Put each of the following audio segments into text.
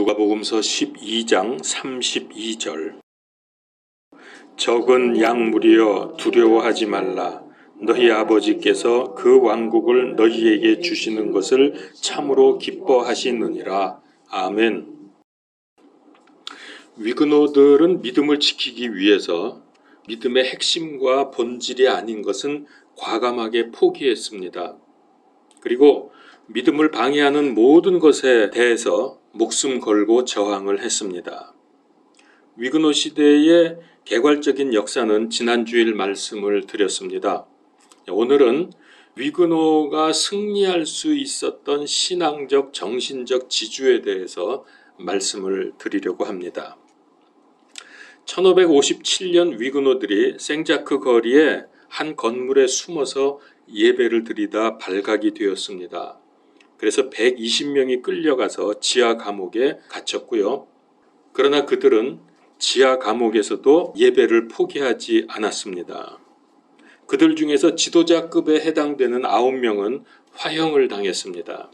누가복음서 12장 32절. 적은 양무리여 두려워하지 말라. 너희 아버지께서 그 왕국을 너희에게 주시는 것을 참으로 기뻐하시느니라. 아멘. 위그노들은 믿음을 지키기 위해서 믿음의 핵심과 본질이 아닌 것은 과감하게 포기했습니다. 그리고 믿음을 방해하는 모든 것에 대해서 목숨 걸고 저항을 했습니다. 위그노 시대의 개괄적인 역사는 지난주일 말씀을 드렸습니다. 오늘은 위그노가 승리할 수 있었던 신앙적, 정신적 지주에 대해서 말씀을 드리려고 합니다. 1557년 위그노들이 생자크 거리에 한 건물에 숨어서 예배를 드리다 발각이 되었습니다. 그래서 120명이 끌려가서 지하 감옥에 갇혔고요. 그러나 그들은 지하 감옥에서도 예배를 포기하지 않았습니다. 그들 중에서 지도자급에 해당되는 9명은 화형을 당했습니다.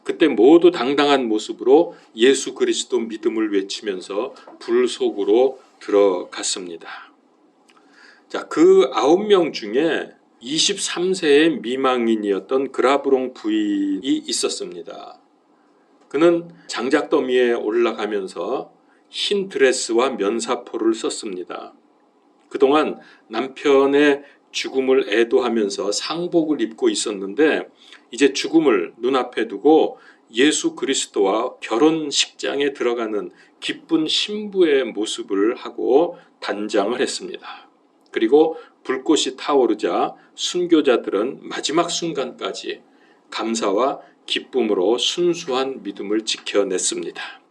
그때 모두 당당한 모습으로 예수 그리스도 믿음을 외치면서 불 속으로 들어갔습니다. 자, 그 9명 중에 23세의 미망인이었던 그라브롱 부인이 있었습니다. 그는 장작더미에 올라가면서 흰 드레스와 면사포를 썼습니다. 그동안 남편의 죽음을 애도하면서 상복을 입고 있었는데 이제 죽음을 눈앞에 두고 예수 그리스도와 결혼식장에 들어가는 기쁜 신부의 모습을 하고 단장을 했습니다. 그리고 불꽃이 타오르자 순교자들은 마지막 순간까지 감사와 기쁨으로 순수한 믿음을 지켜냈습니다.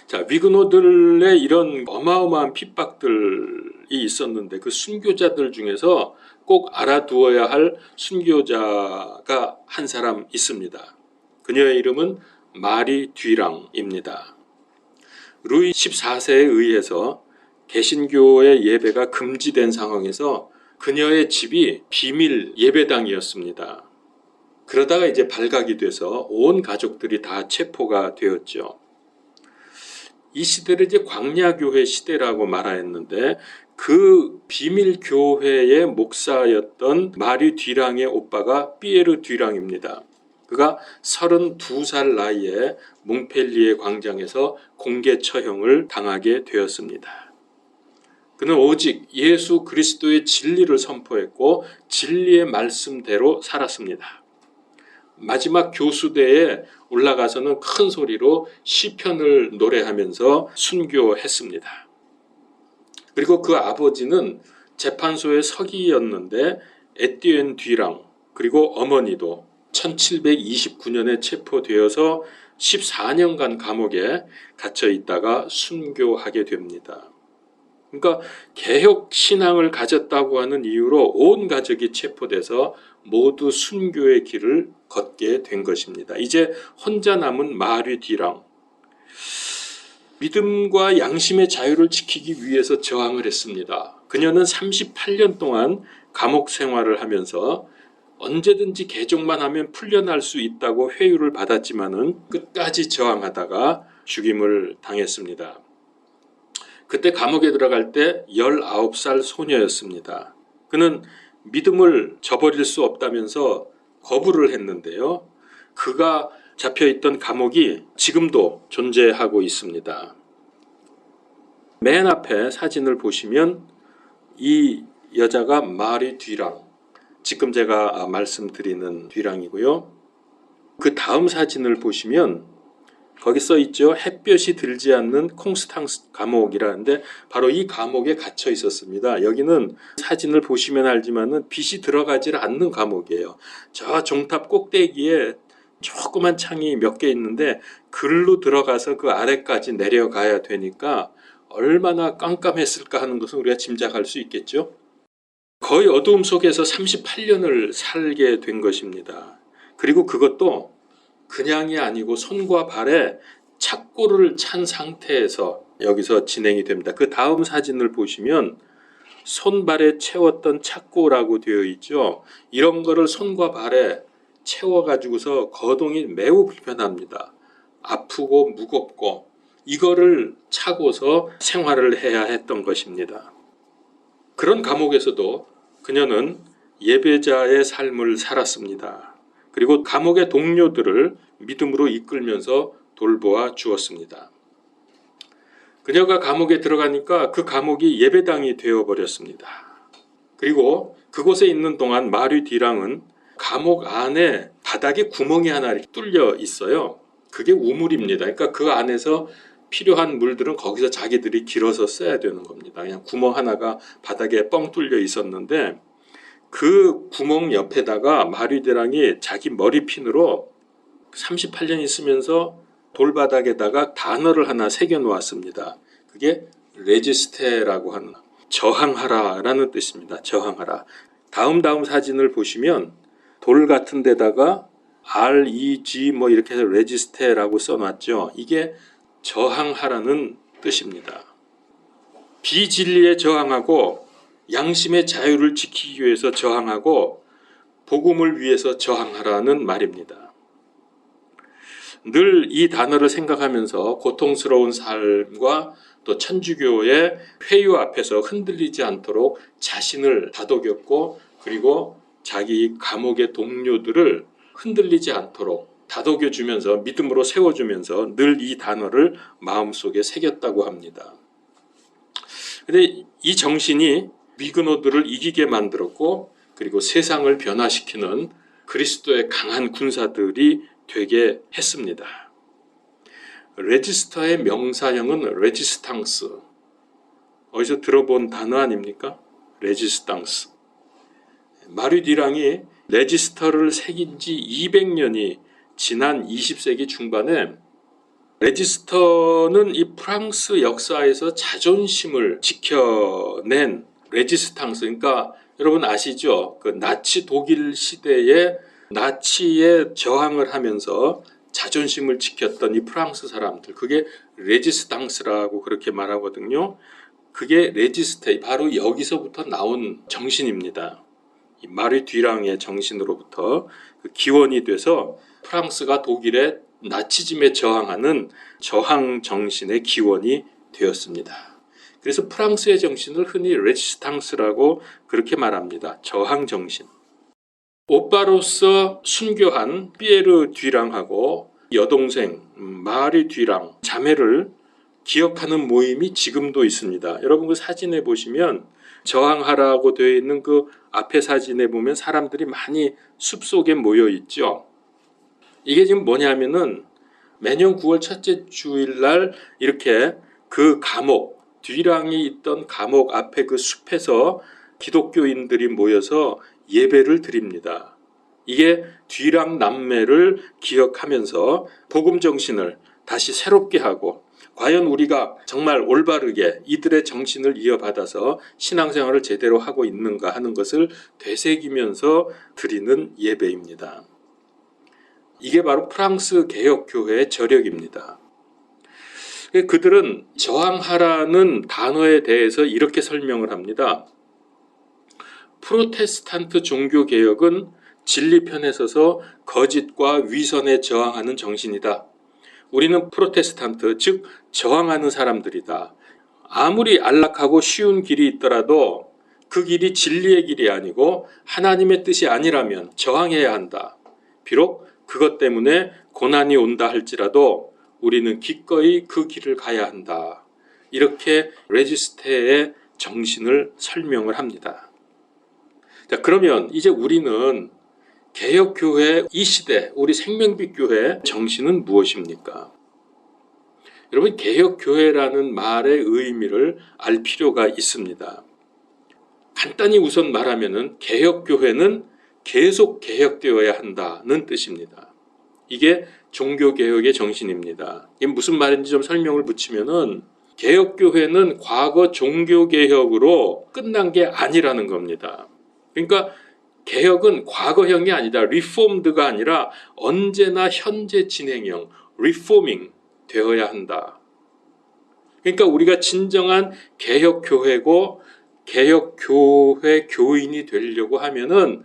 자, 위그노들의 이런 어마어마한 핍박들이 있었는데 그 순교자들 중에서 꼭 알아두어야 할 순교자가 한 사람 있습니다. 그녀의 이름은 마리 뒤랑입니다. 루이 14세에 의해서 개신교의 예배가 금지된 상황에서 그녀의 집이 비밀 예배당이었습니다. 그러다가 이제 발각이 돼서 온 가족들이 다 체포가 되었죠. 이 시대를 이제 광야교회 시대라고 말하였는데 그 비밀교회의 목사였던 마리 뒤랑의 오빠가 피에르 뒤랑입니다. 그가 32살 나이에 몽펠리에 광장에서 공개 처형을 당하게 되었습니다. 그는 오직 예수 그리스도의 진리를 선포했고 진리의 말씀대로 살았습니다. 마지막 교수대에 올라가서는 큰 소리로 시편을 노래하면서 순교했습니다. 그리고 그 아버지는 재판소의 서기였는데 에티엔 뒤랑 그리고 어머니도 1729년에 체포되어서 14년간 감옥에 갇혀 있다가 순교하게 됩니다. 그러니까 개혁 신앙을 가졌다고 하는 이유로 온 가족이 체포돼서 모두 순교의 길을 걷게 된 것입니다. 이제 혼자 남은 마리 뒤랑, 믿음과 양심의 자유를 지키기 위해서 저항을 했습니다. 그녀는 38년 동안 감옥 생활을 하면서 언제든지 개종만 하면 풀려날 수 있다고 회유를 받았지만은 끝까지 저항하다가 죽임을 당했습니다. 그때 감옥에 들어갈 때 19살 소녀였습니다. 그는 믿음을 저버릴 수 없다면서 거부를 했는데요. 그가 잡혀있던 감옥이 지금도 존재하고 있습니다. 맨 앞에 사진을 보시면 이 여자가 마리 뒤랑, 지금 제가 말씀드리는 뒤랑이고요. 그 다음 사진을 보시면 거기 써 있죠. 햇볕이 들지 않는 콩스탕스 감옥이라는데 바로 이 감옥에 갇혀 있었습니다. 여기는 사진을 보시면 알지만은 빛이 들어가지 않는 감옥이에요. 저 종탑 꼭대기에 조그만 창이 몇 개 있는데 글로 들어가서 그 아래까지 내려가야 되니까 얼마나 깜깜했을까 하는 것은 우리가 짐작할 수 있겠죠. 거의 어두움 속에서 38년을 살게 된 것입니다. 그리고 그것도 그냥이 아니고 손과 발에 착고를 찬 상태에서 여기서 진행이 됩니다. 그 다음 사진을 보시면 손발에 채웠던 착고라고 되어 있죠. 이런 거를 손과 발에 채워가지고서 거동이 매우 불편합니다. 아프고 무겁고 이거를 차고서 생활을 해야 했던 것입니다. 그런 감옥에서도 그녀는 예배자의 삶을 살았습니다. 그리고 감옥의 동료들을 믿음으로 이끌면서 돌보아 주었습니다. 그녀가 감옥에 들어가니까 그 감옥이 예배당이 되어버렸습니다. 그리고 그곳에 있는 동안 마리 뒤랑은 감옥 안에 바닥에 구멍이 하나 이렇게 뚫려 있어요. 그게 우물입니다. 그러니까 그 안에서 필요한 물들은 거기서 자기들이 길어서 써야 되는 겁니다. 그냥 구멍 하나가 바닥에 뻥 뚫려 있었는데 그 구멍 옆에다가 마리 뒤랑이 자기 머리핀으로 38년 있으면서 돌바닥에다가 단어를 하나 새겨 놓았습니다. 그게 레지스테라고 하는 저항하라라는 뜻입니다. 저항하라. 다음 사진을 보시면 돌 같은 데다가 REG 뭐 이렇게 해서 레지스테라고 써놨죠. 이게 저항하라는 뜻입니다. 비진리에 저항하고 양심의 자유를 지키기 위해서 저항하고 복음을 위해서 저항하라는 말입니다. 늘 이 단어를 생각하면서 고통스러운 삶과 또 천주교의 회유 앞에서 흔들리지 않도록 자신을 다독였고 그리고 자기 감옥의 동료들을 흔들리지 않도록 다독여주면서 믿음으로 세워주면서 늘 이 단어를 마음속에 새겼다고 합니다. 근데 이 정신이 위그노들을 이기게 만들었고 그리고 세상을 변화시키는 그리스도의 강한 군사들이 되게 했습니다. 레지스터의 명사형은 레지스탕스. 어디서 들어본 단어 아닙니까? 레지스탕스. 마리 뒤랑이 레지스터를 새긴 지 200년이 지난 20세기 중반에 레지스터는 이 프랑스 역사에서 자존심을 지켜낸 레지스탕스. 그러니까 여러분 아시죠? 그 나치 독일 시대에 나치에 저항을 하면서 자존심을 지켰던 이 프랑스 사람들, 그게 레지스탕스라고 그렇게 말하거든요. 그게 레지스테, 바로 여기서부터 나온 정신입니다. 이 마리 뒤랑의 정신으로부터 그 기원이 돼서 프랑스가 독일의 나치즘에 저항하는 저항 정신의 기원이 되었습니다. 그래서 프랑스의 정신을 흔히 레지스탕스라고 그렇게 말합니다. 저항 정신. 오빠로서 순교한 피에르 뒤랑하고 여동생 마리 뒤랑 자매를 기억하는 모임이 지금도 있습니다. 여러분 그 사진에 보시면 저항하라고 되어 있는 그 앞에 사진에 보면 사람들이 많이 숲속에 모여 있죠. 이게 지금 뭐냐면은 매년 9월 첫째 주일날 이렇게 그 감옥, 뒤랑이 있던 감옥 앞에 그 숲에서 기독교인들이 모여서 예배를 드립니다. 이게 뒤랑 남매를 기억하면서 복음 정신을 다시 새롭게 하고 과연 우리가 정말 올바르게 이들의 정신을 이어받아서 신앙생활을 제대로 하고 있는가 하는 것을 되새기면서 드리는 예배입니다. 이게 바로 프랑스 개혁교회의 저력입니다. 그들은 저항하라는 단어에 대해서 이렇게 설명을 합니다. 프로테스탄트 종교개혁은 진리편에 서서 거짓과 위선에 저항하는 정신이다. 우리는 프로테스탄트, 즉 저항하는 사람들이다. 아무리 안락하고 쉬운 길이 있더라도 그 길이 진리의 길이 아니고 하나님의 뜻이 아니라면 저항해야 한다. 비록 그것 때문에 고난이 온다 할지라도 우리는 기꺼이 그 길을 가야 한다. 이렇게 레지스테의 정신을 설명을 합니다. 자, 그러면 이제 우리는 개혁교회 이 시대, 우리 생명빛교회 정신은 무엇입니까? 여러분, 개혁교회라는 말의 의미를 알 필요가 있습니다. 간단히 우선 말하면은 개혁교회는 계속 개혁되어야 한다는 뜻입니다. 이게 종교개혁의 정신입니다. 이게 무슨 말인지 좀 설명을 붙이면은 개혁교회는 과거 종교개혁으로 끝난 게 아니라는 겁니다. 그러니까 개혁은 과거형이 아니다. 리폼드가 아니라 언제나 현재 진행형, 리포밍 되어야 한다. 그러니까 우리가 진정한 개혁교회고 개혁교회 교인이 되려고 하면은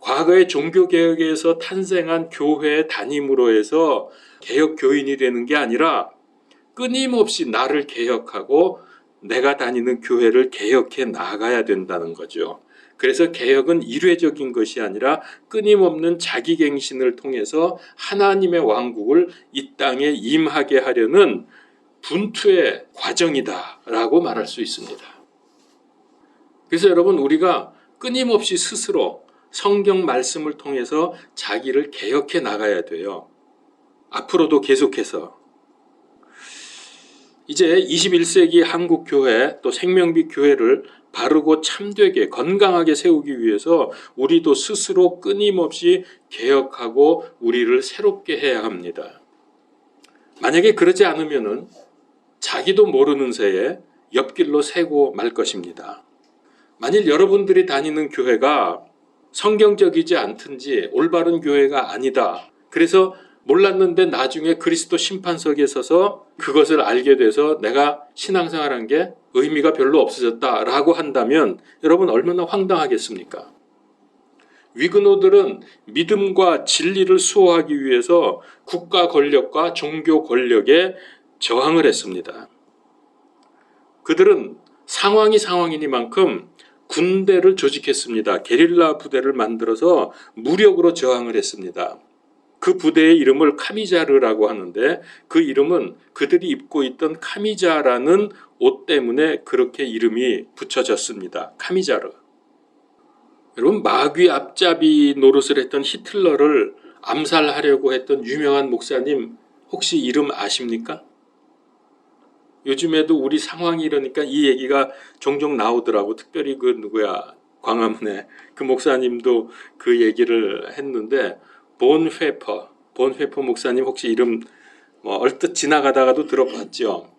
과거의 종교개혁에서 탄생한 교회의 담임으로 해서 개혁교인이 되는 게 아니라 끊임없이 나를 개혁하고 내가 다니는 교회를 개혁해 나가야 된다는 거죠. 그래서 개혁은 일회적인 것이 아니라 끊임없는 자기갱신을 통해서 하나님의 왕국을 이 땅에 임하게 하려는 분투의 과정이다라고 말할 수 있습니다. 그래서 여러분, 우리가 끊임없이 스스로 성경 말씀을 통해서 자기를 개혁해 나가야 돼요. 앞으로도 계속해서. 이제 21세기 한국 교회 또 생명빛 교회를 바르고 참되게 건강하게 세우기 위해서 우리도 스스로 끊임없이 개혁하고 우리를 새롭게 해야 합니다. 만약에 그러지 않으면은 자기도 모르는 새에 옆길로 새고 말 것입니다. 만일 여러분들이 다니는 교회가 성경적이지 않든지 올바른 교회가 아니다. 그래서 몰랐는데 나중에 그리스도 심판석에 서서 그것을 알게 돼서 내가 신앙생활한 게 의미가 별로 없어졌다라고 한다면 여러분 얼마나 황당하겠습니까? 위그노들은 믿음과 진리를 수호하기 위해서 국가 권력과 종교 권력에 저항을 했습니다. 그들은 상황이 상황이니만큼 군대를 조직했습니다. 게릴라 부대를 만들어서 무력으로 저항을 했습니다. 그 부대의 이름을 카미자르라고 하는데 그 이름은 그들이 입고 있던 카미자라는 옷 때문에 그렇게 이름이 붙여졌습니다. 카미자르. 여러분, 마귀 앞잡이 노릇을 했던 히틀러를 암살하려고 했던 유명한 목사님 혹시 이름 아십니까? 요즘에도 우리 상황이 이러니까 이 얘기가 종종 나오더라고. 특별히 그 누구야, 광화문에 그 목사님도 그 얘기를 했는데 본회퍼 목사님 혹시 이름 얼뜻 지나가다가도 들어봤죠?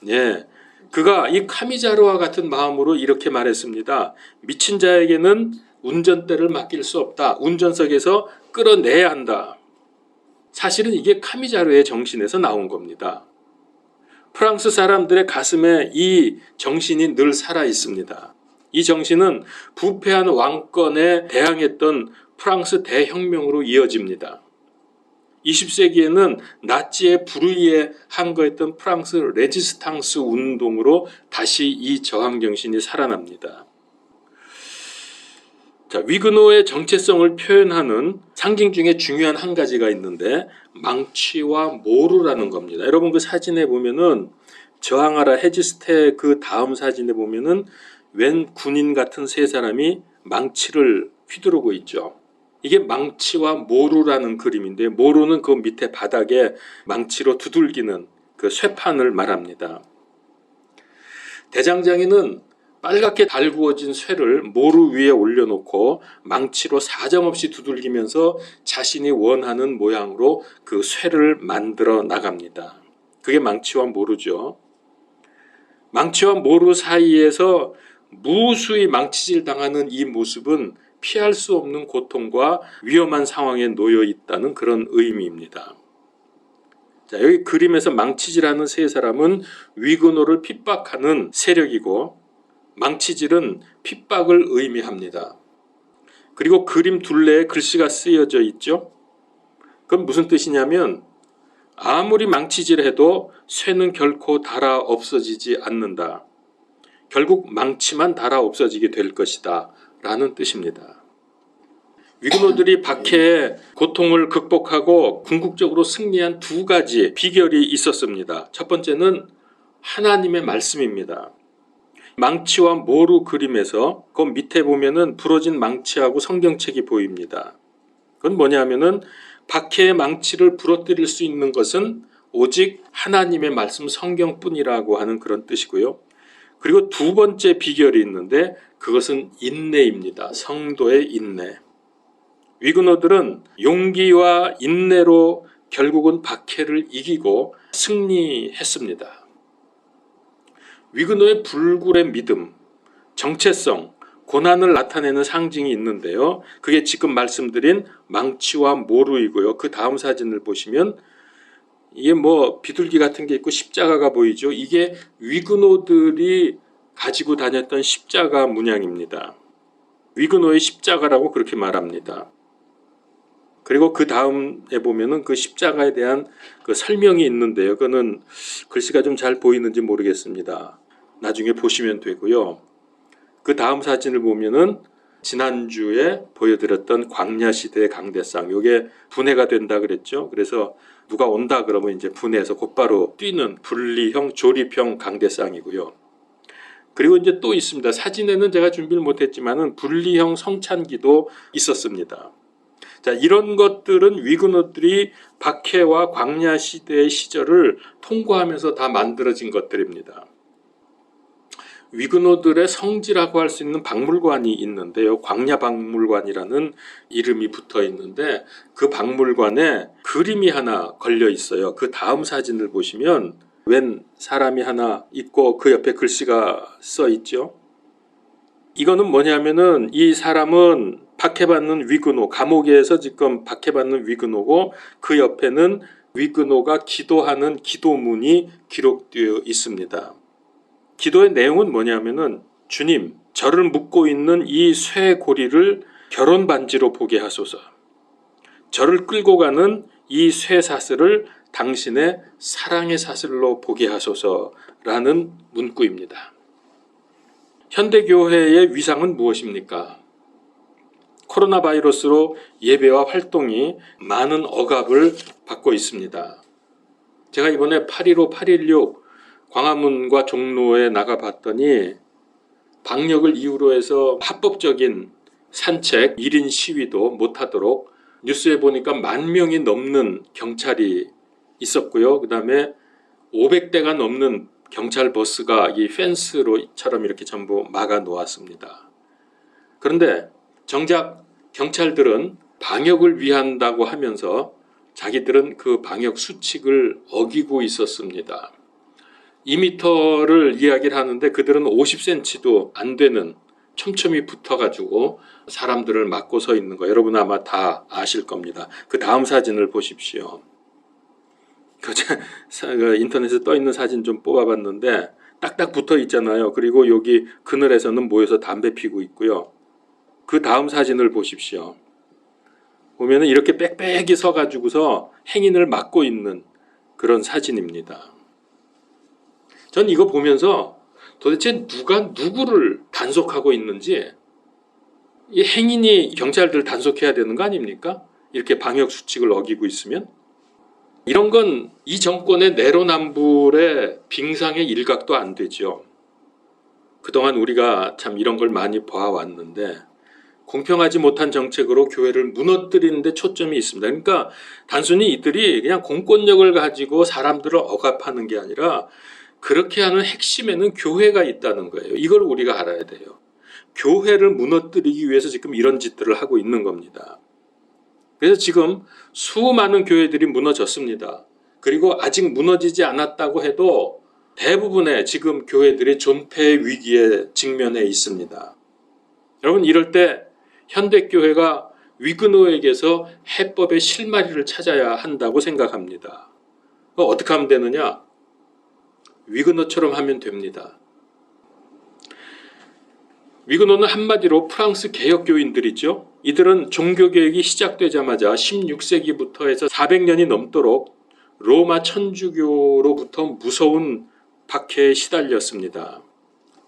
예, 그가 이 카미자르와 같은 마음으로 이렇게 말했습니다. 미친 자에게는 운전대를 맡길 수 없다. 운전석에서 끌어내야 한다. 사실은 이게 카미자르의 정신에서 나온 겁니다. 프랑스 사람들의 가슴에 이 정신이 늘 살아 있습니다. 이 정신은 부패한 왕권에 대항했던 프랑스 대혁명으로 이어집니다. 20세기에는 나치의 불의에 항거했던 프랑스 레지스탕스 운동으로 다시 이 저항 정신이 살아납니다. 자, 위그노의 정체성을 표현하는 상징 중에 중요한 한 가지가 있는데 망치와 모루라는 겁니다. 여러분 그 사진에 보면은 저항하라 헤지스테 그 다음 사진에 보면은 웬 군인 같은 세 사람이 망치를 휘두르고 있죠. 이게 망치와 모루라는 그림인데 모루는 그 밑에 바닥에 망치로 두들기는 그 쇠판을 말합니다. 대장장이는 빨갛게 달구어진 쇠를 모루 위에 올려놓고 망치로 사정없이 두들기면서 자신이 원하는 모양으로 그 쇠를 만들어 나갑니다. 그게 망치와 모루죠. 망치와 모루 사이에서 무수히 망치질 당하는 이 모습은 피할 수 없는 고통과 위험한 상황에 놓여 있다는 그런 의미입니다. 자, 여기 그림에서 망치질하는 세 사람은 위그노를 핍박하는 세력이고 망치질은 핍박을 의미합니다. 그리고 그림 둘레에 글씨가 쓰여져 있죠. 그건 무슨 뜻이냐면 아무리 망치질해도 쇠는 결코 닳아 없어지지 않는다. 결국 망치만 닳아 없어지게 될 것이다 라는 뜻입니다. 위그노들이 박해의 고통을 극복하고 궁극적으로 승리한 두 가지 비결이 있었습니다. 첫 번째는 하나님의 말씀입니다. 망치와 모루 그림에서 그 밑에 보면은 부러진 망치하고 성경책이 보입니다. 그건 뭐냐면은 박해의 망치를 부러뜨릴 수 있는 것은 오직 하나님의 말씀 성경뿐이라고 하는 그런 뜻이고요. 그리고 두 번째 비결이 있는데 그것은 인내입니다. 성도의 인내. 위그노들은 용기와 인내로 결국은 박해를 이기고 승리했습니다. 위그노의 불굴의 믿음, 정체성, 고난을 나타내는 상징이 있는데요. 그게 지금 말씀드린 망치와 모루이고요. 그 다음 사진을 보시면 이게 비둘기 같은 게 있고 십자가가 보이죠. 이게 위그노들이 가지고 다녔던 십자가 문양입니다. 위그노의 십자가라고 그렇게 말합니다. 그리고 그 다음에 보면은 그 십자가에 대한 그 설명이 있는데요. 그거는 글씨가 좀 잘 보이는지 모르겠습니다. 나중에 보시면 되고요. 그 다음 사진을 보면은 지난주에 보여드렸던 광야시대의 강대상, 이게 분해가 된다 그랬죠. 그래서 누가 온다 그러면 이제 분해해서 곧바로 뛰는 분리형, 조립형 강대상이고요. 그리고 이제 또 있습니다. 사진에는 제가 준비를 못했지만은 분리형 성찬기도 있었습니다. 자, 이런 것들은 위그노들이 박해와 광야 시대의 시절을 통과하면서 다 만들어진 것들입니다. 위그노들의 성지라고 할 수 있는 박물관이 있는데요. 광야박물관이라는 이름이 붙어 있는데 그 박물관에 그림이 하나 걸려 있어요. 그 다음 사진을 보시면 웬 사람이 하나 있고 그 옆에 글씨가 써 있죠. 이거는 뭐냐면은 이 사람은 박해받는 위그노, 감옥에서 지금 박해받는 위그노고 그 옆에는 위그노가 기도하는 기도문이 기록되어 있습니다. 기도의 내용은 뭐냐면은 주님, 저를 묶고 있는 이 쇠고리를 결혼 반지로 보게 하소서. 저를 끌고 가는 이 쇠사슬을 당신의 사랑의 사슬로 보게 하소서라는 문구입니다. 현대교회의 위상은 무엇입니까? 코로나 바이러스로 예배와 활동이 많은 억압을 받고 있습니다. 제가 이번에 8.15, 8.16 광화문과 종로에 나가봤더니 방역을 이유로 해서 합법적인 산책, 1인 시위도 못하도록 뉴스에 보니까 10,000명이 넘는 경찰이 있었고요. 그 다음에 500대가 넘는 경찰 버스가 이 펜스로처럼 이렇게 전부 막아 놓았습니다. 그런데 정작 경찰들은 방역을 위한다고 하면서 자기들은 그 방역 수칙을 어기고 있었습니다. 2m를 이야기를 하는데 그들은 50cm도 안 되는 촘촘히 붙어가지고 사람들을 막고 서 있는 거 여러분 아마 다 아실 겁니다. 그 다음 사진을 보십시오. 인터넷에 떠 있는 사진 좀 뽑아봤는데 딱딱 붙어 있잖아요. 그리고 여기 그늘에서는 모여서 담배 피고 있고요. 그 다음 사진을 보십시오. 보면은 이렇게 빽빽이 서가지고서 행인을 막고 있는 그런 사진입니다. 전 이거 보면서 도대체 누가 누구를 단속하고 있는지, 이 행인이 경찰들 단속해야 되는 거 아닙니까? 이렇게 방역 수칙을 어기고 있으면. 이런 건 이 정권의 내로남불의 빙상의 일각도 안 되죠. 그동안 우리가 참 이런 걸 많이 봐왔는데 공평하지 못한 정책으로 교회를 무너뜨리는 데 초점이 있습니다. 그러니까 단순히 이들이 그냥 공권력을 가지고 사람들을 억압하는 게 아니라 그렇게 하는 핵심에는 교회가 있다는 거예요. 이걸 우리가 알아야 돼요. 교회를 무너뜨리기 위해서 지금 이런 짓들을 하고 있는 겁니다. 그래서 지금 수많은 교회들이 무너졌습니다. 그리고 아직 무너지지 않았다고 해도 대부분의 지금 교회들이 존폐 위기에 직면해 있습니다. 여러분, 이럴 때 현대교회가 위그노에게서 해법의 실마리를 찾아야 한다고 생각합니다. 어떻게 하면 되느냐? 위그노처럼 하면 됩니다. 위그노는 한마디로 프랑스 개혁교인들이죠. 이들은 종교개혁이 시작되자마자 16세기부터 해서 400년이 넘도록 로마 천주교로부터 무서운 박해에 시달렸습니다.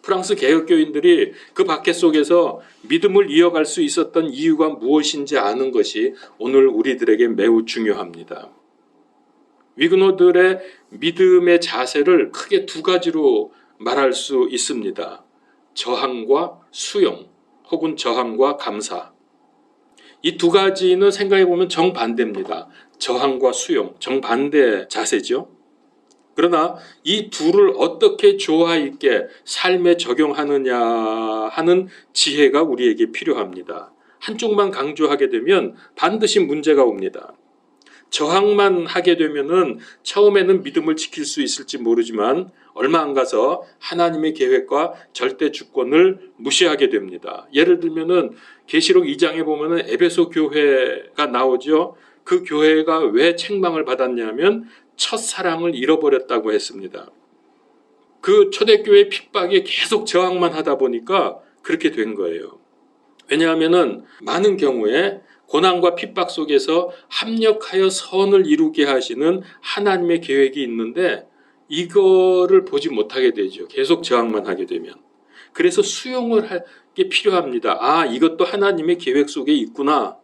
프랑스 개혁교인들이 그 박해 속에서 믿음을 이어갈 수 있었던 이유가 무엇인지 아는 것이 오늘 우리들에게 매우 중요합니다. 위그노들의 믿음의 자세를 크게 두 가지로 말할 수 있습니다. 저항과 수용, 혹은 저항과 감사. 이 두 가지는 생각해 보면 정반대입니다. 저항과 수용, 정반대 자세죠. 그러나 이 둘을 어떻게 조화 있게 삶에 적용하느냐 하는 지혜가 우리에게 필요합니다. 한쪽만 강조하게 되면 반드시 문제가 옵니다. 저항만 하게 되면은 처음에는 믿음을 지킬 수 있을지 모르지만 얼마 안 가서 하나님의 계획과 절대 주권을 무시하게 됩니다. 예를 들면은 계시록 2장에 보면은 에베소 교회가 나오죠. 그 교회가 왜 책망을 받았냐면 첫사랑을 잃어버렸다고 했습니다. 그 초대교회 핍박에 계속 저항만 하다 보니까 그렇게 된 거예요. 왜냐하면은 많은 경우에 고난과 핍박 속에서 합력하여 선을 이루게 하시는 하나님의 계획이 있는데 이거를 보지 못하게 되죠. 계속 저항만 하게 되면. 그래서 수용을 할 게 필요합니다. 아, 이것도 하나님의 계획 속에 있구나.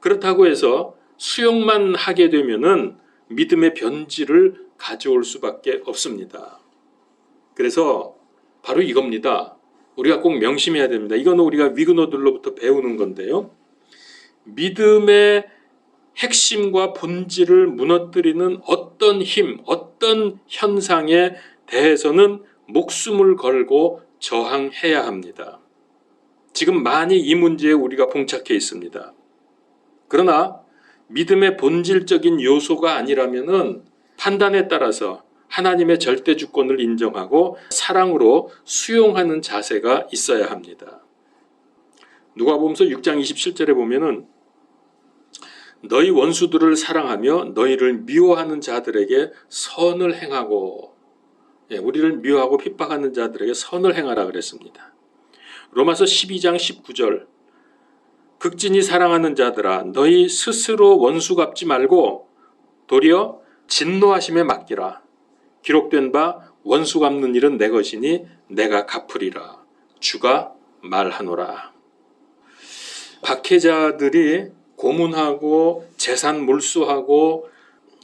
그렇다고 해서 수용만 하게 되면은 믿음의 변질을 가져올 수밖에 없습니다. 그래서 바로 이겁니다. 우리가 꼭 명심해야 됩니다. 이거는 우리가 위그노들로부터 배우는 건데요. 믿음의 핵심과 본질을 무너뜨리는 어떤 힘, 어떤 현상에 대해서는 목숨을 걸고 저항해야 합니다. 지금 많이 이 문제에 우리가 봉착해 있습니다. 그러나 믿음의 본질적인 요소가 아니라면은 판단에 따라서 하나님의 절대 주권을 인정하고 사랑으로 수용하는 자세가 있어야 합니다. 누가복음서 6장 27절에 보면은 너희 원수들을 사랑하며 너희를 미워하는 자들에게 선을 행하고, 우리를 미워하고 핍박하는 자들에게 선을 행하라 그랬습니다. 로마서 12장 19절 극진히 사랑하는 자들아 너희 스스로 원수 갚지 말고 도리어 진노하심에 맡기라. 기록된 바 원수 갚는 일은 내 것이니 내가 갚으리라. 주가 말하노라. 박해자들이 고문하고 재산 몰수하고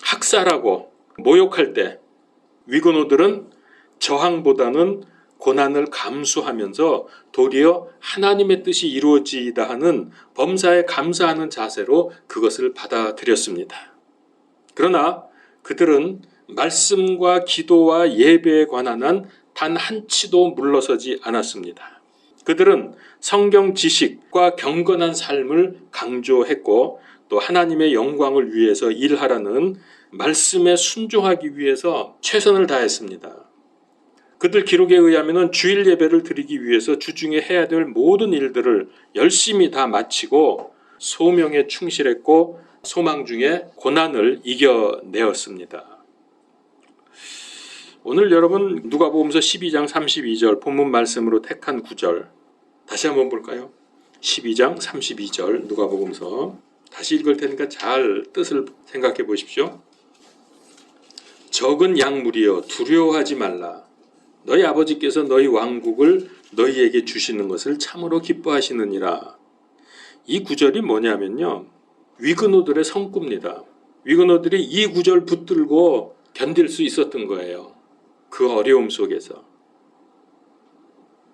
학살하고 모욕할 때 위그노들은 저항보다는 고난을 감수하면서 도리어 하나님의 뜻이 이루어지이다 하는 범사에 감사하는 자세로 그것을 받아들였습니다. 그러나 그들은 말씀과 기도와 예배에 관한 한 단 한치도 물러서지 않았습니다. 그들은 성경 지식과 경건한 삶을 강조했고 또 하나님의 영광을 위해서 일하라는 말씀에 순종하기 위해서 최선을 다했습니다. 그들 기록에 의하면 주일 예배를 드리기 위해서 주중에 해야 될 모든 일들을 열심히 다 마치고 소명에 충실했고 소망 중에 고난을 이겨내었습니다. 오늘 여러분 누가복음서 12장 32절 본문 말씀으로 택한 구절 다시 한번 볼까요? 12장 32절 누가복음서 다시 읽을 테니까 잘 뜻을 생각해 보십시오. 적은 양무리여 두려워하지 말라. 너희 아버지께서 너희 왕국을 너희에게 주시는 것을 참으로 기뻐하시느니라. 이 구절이 뭐냐면요. 위그노들의 성구입니다. 위그노들이 이 구절 붙들고 견딜 수 있었던 거예요. 그 어려움 속에서.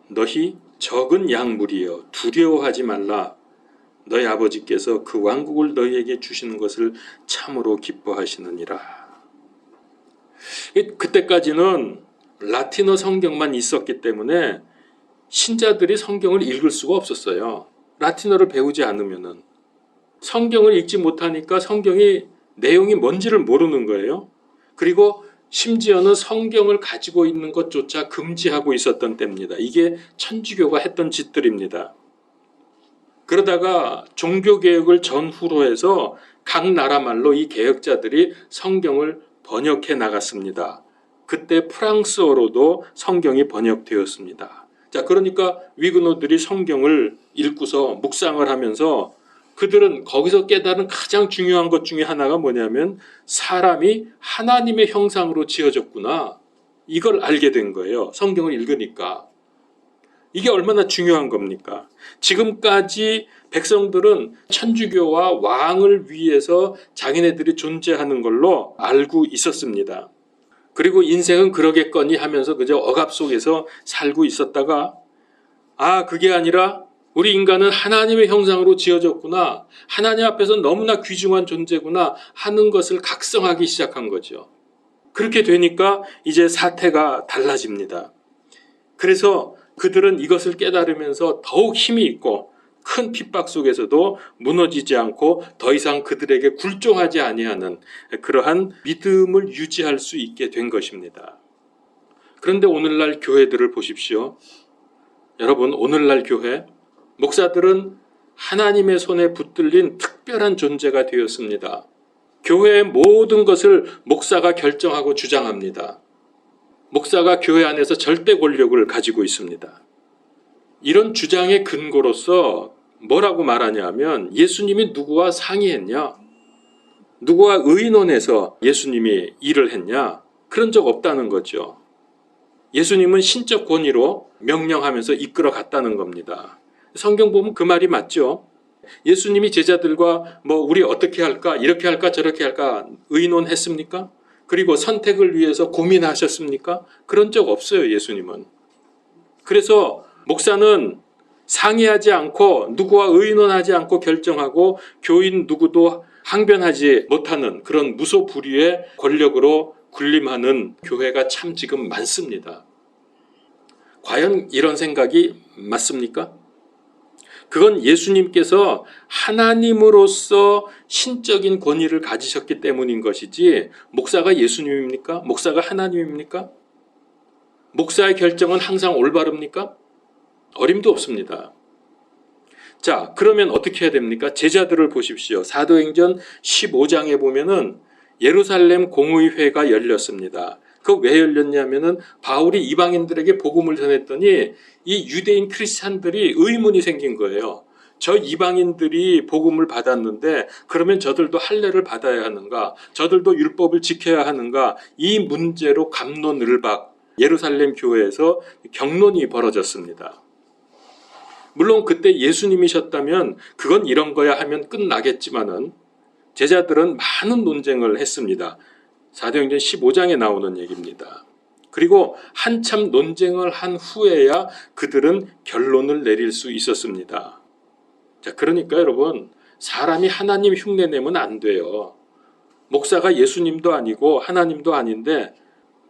너희 적은 양무리여 두려워하지 말라. 너희 아버지께서 그 왕국을 너희에게 주시는 것을 참으로 기뻐하시느니라. 그때까지는 라틴어 성경만 있었기 때문에 신자들이 성경을 읽을 수가 없었어요. 라틴어를 배우지 않으면은. 성경을 읽지 못하니까 성경이 내용이 뭔지를 모르는 거예요. 그리고 심지어는 성경을 가지고 있는 것조차 금지하고 있었던 때입니다. 이게 천주교가 했던 짓들입니다. 그러다가 종교개혁을 전후로 해서 각 나라 말로 이 개혁자들이 성경을 번역해 나갔습니다. 그때 프랑스어로도 성경이 번역되었습니다. 자, 그러니까 위그노들이 성경을 읽고서 묵상을 하면서 그들은 거기서 깨달은 가장 중요한 것 중에 하나가 뭐냐면 사람이 하나님의 형상으로 지어졌구나. 이걸 알게 된 거예요. 성경을 읽으니까. 이게 얼마나 중요한 겁니까? 지금까지 백성들은 천주교와 왕을 위해서 자기네들이 존재하는 걸로 알고 있었습니다. 그리고 인생은 그러겠거니 하면서 그저 억압 속에서 살고 있었다가 그게 아니라 우리 인간은 하나님의 형상으로 지어졌구나. 하나님 앞에서 너무나 귀중한 존재구나 하는 것을 각성하기 시작한 거죠. 그렇게 되니까 이제 사태가 달라집니다. 그래서 그들은 이것을 깨달으면서 더욱 힘이 있고 큰 핍박 속에서도 무너지지 않고 더 이상 그들에게 굴종하지 아니하는 그러한 믿음을 유지할 수 있게 된 것입니다. 그런데 오늘날 교회들을 보십시오. 여러분, 오늘날 교회 목사들은 하나님의 손에 붙들린 특별한 존재가 되었습니다. 교회의 모든 것을 목사가 결정하고 주장합니다. 목사가 교회 안에서 절대 권력을 가지고 있습니다. 이런 주장의 근거로서 뭐라고 말하냐면 예수님이 누구와 상의했냐? 누구와 의논해서 예수님이 일을 했냐? 그런 적 없다는 거죠. 예수님은 신적 권위로 명령하면서 이끌어 갔다는 겁니다. 성경 보면 그 말이 맞죠. 예수님이 제자들과 우리 어떻게 할까? 이렇게 할까? 저렇게 할까? 의논했습니까? 그리고 선택을 위해서 고민하셨습니까? 그런 적 없어요, 예수님은. 그래서 목사는 상의하지 않고 누구와 의논하지 않고 결정하고 교인 누구도 항변하지 못하는 그런 무소불위의 권력으로 군림하는 교회가 참 지금 많습니다. 과연 이런 생각이 맞습니까? 그건 예수님께서 하나님으로서 신적인 권위를 가지셨기 때문인 것이지 목사가 예수님입니까? 목사가 하나님입니까? 목사의 결정은 항상 올바릅니까? 어림도 없습니다. 자, 그러면 어떻게 해야 됩니까? 제자들을 보십시오. 사도행전 15장에 보면은 예루살렘 공의회가 열렸습니다. 그 왜 열렸냐면은 바울이 이방인들에게 복음을 전했더니 이 유대인 크리스찬들이 의문이 생긴 거예요. 저 이방인들이 복음을 받았는데 그러면 저들도 할례를 받아야 하는가? 저들도 율법을 지켜야 하는가? 이 문제로 갑론을박 예루살렘 교회에서 격론이 벌어졌습니다. 물론 그때 예수님이셨다면 그건 이런 거야 하면 끝나겠지만은 제자들은 많은 논쟁을 했습니다. 사도행전 15장에 나오는 얘기입니다. 그리고 한참 논쟁을 한 후에야 그들은 결론을 내릴 수 있었습니다. 자, 그러니까 여러분, 사람이 하나님 흉내 내면 안 돼요. 목사가 예수님도 아니고 하나님도 아닌데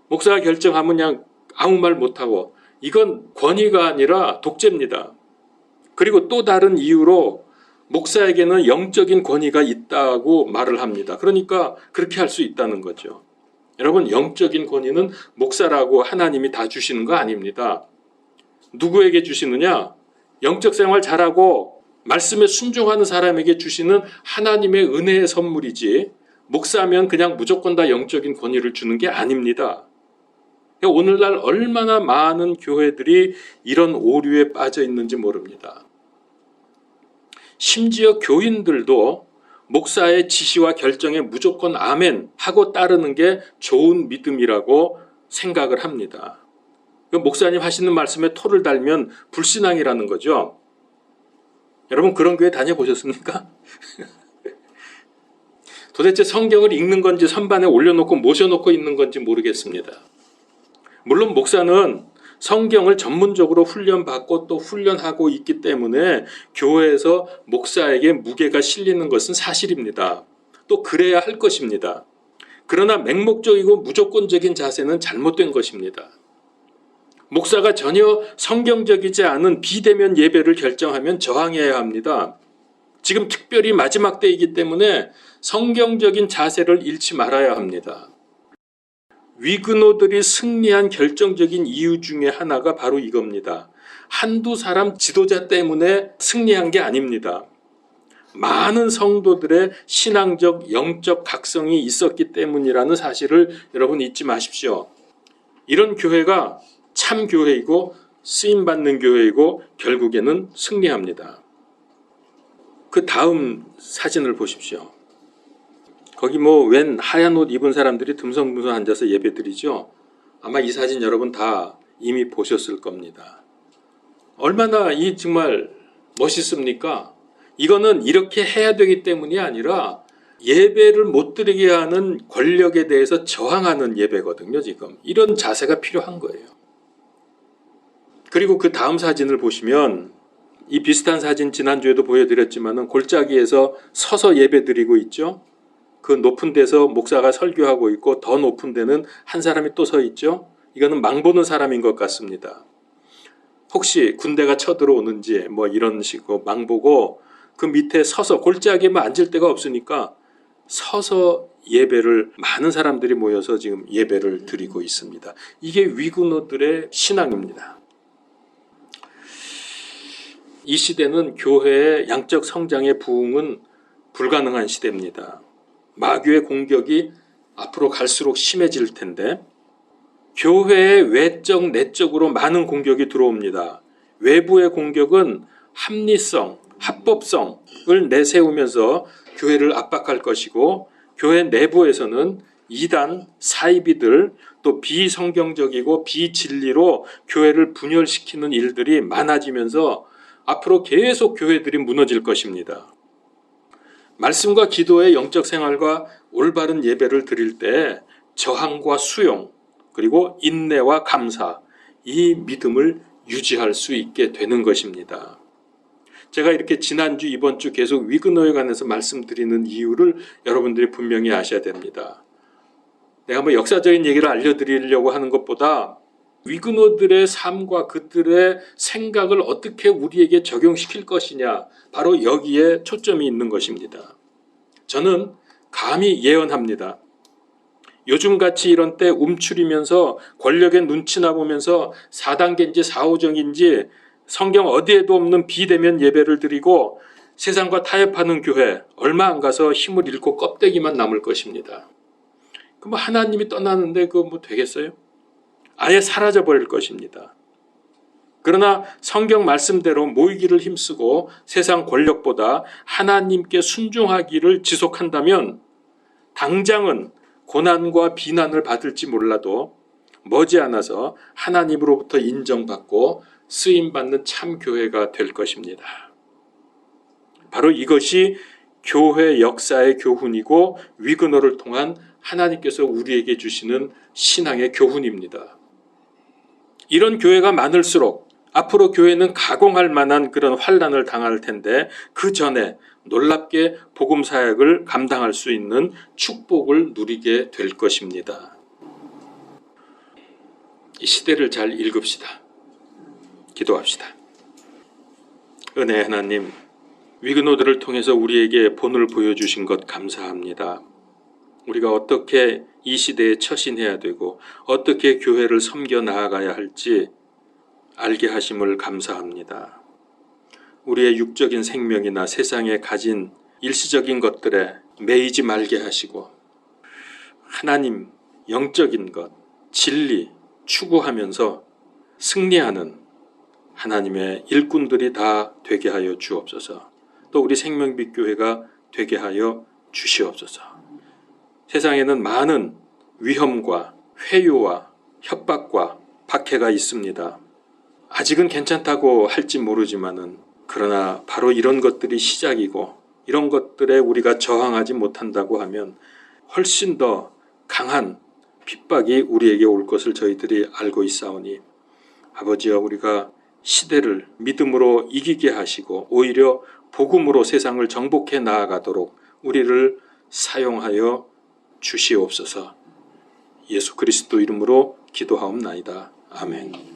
목사가 결정하면 그냥 아무 말 못하고 이건 권위가 아니라 독재입니다. 그리고 또 다른 이유로 목사에게는 영적인 권위가 있다고 말을 합니다. 그러니까 그렇게 할 수 있다는 거죠. 여러분, 영적인 권위는 목사라고 하나님이 다 주시는 거 아닙니다. 누구에게 주시느냐? 영적 생활 잘하고 말씀에 순종하는 사람에게 주시는 하나님의 은혜의 선물이지 목사면 그냥 무조건 다 영적인 권위를 주는 게 아닙니다. 오늘날 얼마나 많은 교회들이 이런 오류에 빠져 있는지 모릅니다. 심지어 교인들도 목사의 지시와 결정에 무조건 아멘 하고 따르는 게 좋은 믿음이라고 생각을 합니다. 목사님 하시는 말씀에 토를 달면 불신앙이라는 거죠. 여러분, 그런 교회 다녀보셨습니까? 도대체 성경을 읽는 건지 선반에 올려놓고 모셔놓고 있는 건지 모르겠습니다. 물론 목사는 성경을 전문적으로 훈련받고 또 훈련하고 있기 때문에 교회에서 목사에게 무게가 실리는 것은 사실입니다. 또 그래야 할 것입니다. 그러나 맹목적이고 무조건적인 자세는 잘못된 것입니다. 목사가 전혀 성경적이지 않은 비대면 예배를 결정하면 저항해야 합니다. 지금 특별히 마지막 때이기 때문에 성경적인 자세를 잃지 말아야 합니다. 위그노들이 승리한 결정적인 이유 중에 하나가 바로 이겁니다. 한두 사람 지도자 때문에 승리한 게 아닙니다. 많은 성도들의 신앙적, 영적 각성이 있었기 때문이라는 사실을 여러분 잊지 마십시오. 이런 교회가 참 교회이고 쓰임받는 교회이고 결국에는 승리합니다. 그 다음 사진을 보십시오. 거기 웬 하얀 옷 입은 사람들이 듬성듬성 앉아서 예배드리죠. 아마 이 사진 여러분 다 이미 보셨을 겁니다. 얼마나 정말 멋있습니까? 이거는 이렇게 해야 되기 때문이 아니라 예배를 못 드리게 하는 권력에 대해서 저항하는 예배거든요. 지금 이런 자세가 필요한 거예요. 그리고 그 다음 사진을 보시면 이 비슷한 사진 지난주에도 보여드렸지만은 골짜기에서 서서 예배 드리고 있죠. 그 높은 데서 목사가 설교하고 있고 더 높은 데는 한 사람이 또 서 있죠. 이거는 망보는 사람인 것 같습니다. 혹시 군대가 쳐들어오는지 이런 식으로 망보고 그 밑에 서서 골짜기에만 앉을 데가 없으니까 서서 예배를 많은 사람들이 모여서 지금 예배를 드리고 있습니다. 이게 위구노들의 신앙입니다. 이 시대는 교회의 양적 성장의 부흥은 불가능한 시대입니다. 마귀의 공격이 앞으로 갈수록 심해질 텐데 교회의 외적, 내적으로 많은 공격이 들어옵니다. 외부의 공격은 합리성, 합법성을 내세우면서 교회를 압박할 것이고, 교회 내부에서는 이단, 사이비들, 또 비성경적이고 비진리로 교회를 분열시키는 일들이 많아지면서 앞으로 계속 교회들이 무너질 것입니다. 말씀과 기도의 영적 생활과 올바른 예배를 드릴 때 저항과 수용, 그리고 인내와 감사, 이 믿음을 유지할 수 있게 되는 것입니다. 제가 이렇게 지난주, 이번주 계속 위그너에 관해서 말씀드리는 이유를 여러분들이 분명히 아셔야 됩니다. 내가 역사적인 얘기를 알려드리려고 하는 것보다 위그너들의 삶과 그들의 생각을 어떻게 우리에게 적용시킬 것이냐, 바로 여기에 초점이 있는 것입니다. 저는 감히 예언합니다. 요즘같이 이런 때 움츠리면서 권력의 눈치나 보면서 4단계인지 4호정인지 성경 어디에도 없는 비대면 예배를 드리고 세상과 타협하는 교회, 얼마 안 가서 힘을 잃고 껍데기만 남을 것입니다. 하나님이 떠나는데 그거 되겠어요? 아예 사라져 버릴 것입니다. 그러나 성경 말씀대로 모이기를 힘쓰고 세상 권력보다 하나님께 순종하기를 지속한다면 당장은 고난과 비난을 받을지 몰라도 머지않아서 하나님으로부터 인정받고 쓰임받는 참 교회가 될 것입니다. 바로 이것이 교회 역사의 교훈이고 위그너를 통한 하나님께서 우리에게 주시는 신앙의 교훈입니다. 이런 교회가 많을수록 앞으로 교회는 가공할 만한 그런 환난을 당할 텐데 그 전에 놀랍게 복음 사역을 감당할 수 있는 축복을 누리게 될 것입니다. 이 시대를 잘 읽읍시다. 기도합시다. 은혜의 하나님, 위그너들을 통해서 우리에게 본을 보여주신 것 감사합니다. 우리가 어떻게 이 시대에 처신해야 되고 어떻게 교회를 섬겨 나아가야 할지 알게 하심을 감사합니다. 우리의 육적인 생명이나 세상에 가진 일시적인 것들에 매이지 말게 하시고 하나님, 영적인 것, 진리 추구하면서 승리하는 하나님의 일꾼들이 다 되게 하여 주옵소서. 또 우리 생명빛 교회가 되게 하여 주시옵소서. 세상에는 많은 위험과 회유와 협박과 박해가 있습니다. 아직은 괜찮다고 할지 모르지만은 그러나 바로 이런 것들이 시작이고 이런 것들에 우리가 저항하지 못한다고 하면 훨씬 더 강한 핍박이 우리에게 올 것을 저희들이 알고 있사오니 아버지여, 우리가 시대를 믿음으로 이기게 하시고 오히려 복음으로 세상을 정복해 나아가도록 우리를 사용하여 주시옵소서. 예수 그리스도 이름으로 기도하옵나이다. 아멘.